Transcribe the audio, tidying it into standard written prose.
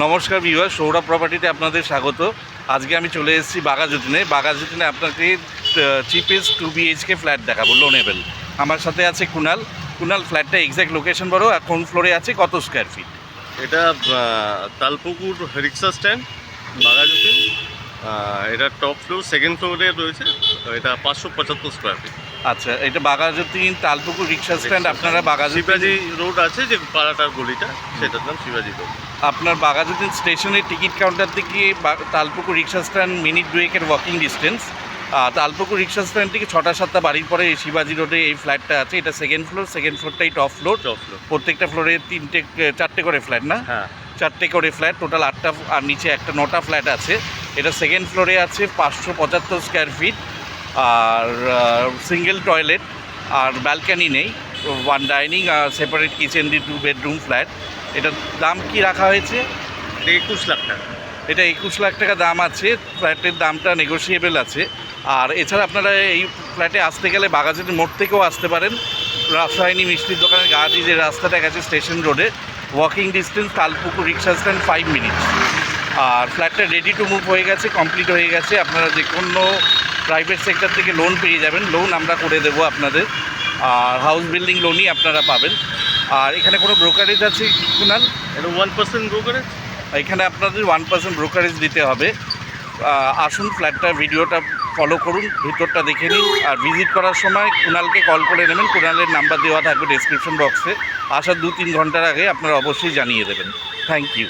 নমস্কার ভিউয়ার, সৌরভ প্রপার্টিতে আপনাদের স্বাগত। আজকে আমি চলে এসেছি বাঘাযতীনে আপনাকে চিপেস্ট 2 BHK ফ্ল্যাট দেখাবো, লোনেবল। আমার সাথে আছে কুনাল ফ্ল্যাটটা এক্স্যাক্ট লোকেশন বলো, আর কোন ফ্লোরে আছে, কত স্কোয়ার ফিট? এটা তালপুকুর রিক্সা স্ট্যান্ড, বাঘাযতীন। এটা টপ ফ্লোর, সেকেন্ড ফ্লোরে রয়েছে। এটা 575 স্কোয়ার ফিট। আচ্ছা, এটা বাঘাযতীন তালপুকুর রিক্সা স্ট্যান্ড। আপনারা শিবাজি রোড আছে যে পাড়াটার গলিটা, সেটার নাম শিবাজি রোড। আপনার বাঘাযতীন স্টেশনের টিকিট কাউন্টার থেকে তালপুকুর রিক্সা স্ট্যান্ড মিনিট দুয়েকের walking distance. Talpukur rickshaw stand থেকে 6-7টা বাড়ির পরে এই শিবাজি রোডে এই ফ্ল্যাটটা আছে। এটা সেকেন্ড ফ্লোরটাই টপ ফ্লোর। প্রত্যেকটা ফ্লোরে 4টে করে ফ্ল্যাট, না? হ্যাঁ, 4টে করে ফ্ল্যাট, টোটাল 8টা, আর নিচে একটা 9টা ফ্ল্যাট আছে। এটা সেকেন্ড ফ্লোরে আছে 575 স্কোয়ার ফিট, আর সিঙ্গেল টয়লেট, আর ব্যালকানি নেই। 1 ডাইনিং আর সেপারেট কিচেন দিয়ে 2 বেডরুম ফ্ল্যাট। এটার দাম কি রাখা হয়েছে? 21 লাখ টাকা। এটা 21 লাখ টাকা দাম আছে। ফ্ল্যাটের দামটা নেগোসিয়েবল আছে। আর এছাড়া আপনারা এই ফ্ল্যাটে আসতে গেলে বাঘাযতীন মোড় থেকেও আসতে পারেন। রাসায়নী মিষ্টির দোকানের গা দিয়ে যে রাস্তাটা গেছে স্টেশন রোডে, walking distance Talpukur rickshaw stand 5 minutes. আর ফ্ল্যাটটা রেডি টু মুভ হয়ে গেছে, কমপ্লিট হয়ে গেছে। আপনারা যে কোনো প্রাইভেট সেক্টর থেকে লোন পেয়ে যাবেন, লোন আমরা করে দেবো আপনাদের। আর হাউস বিল্ডিং লোনই আপনারা পাবেন। আর এখানে কোনো ব্রোকারেজ আছে কুনাল? এটা 1% ব্রোকারেজ। এখানে আপনাদের 1% ব্রোকারেজ দিতে হবে। আসুন, ফ্ল্যাটটা ভিডিওটা ফলো করুন, ভিতরটা দেখে নিন। আর ভিজিট করার সময় কুনালকে কল করে নেবেন। কুনালের নাম্বার দেওয়া থাকবে ডেসক্রিপশন বক্সে। আসার 2-3 ঘন্টার আগে আপনারা অবশ্যই জানিয়ে দেবেন। Thank you.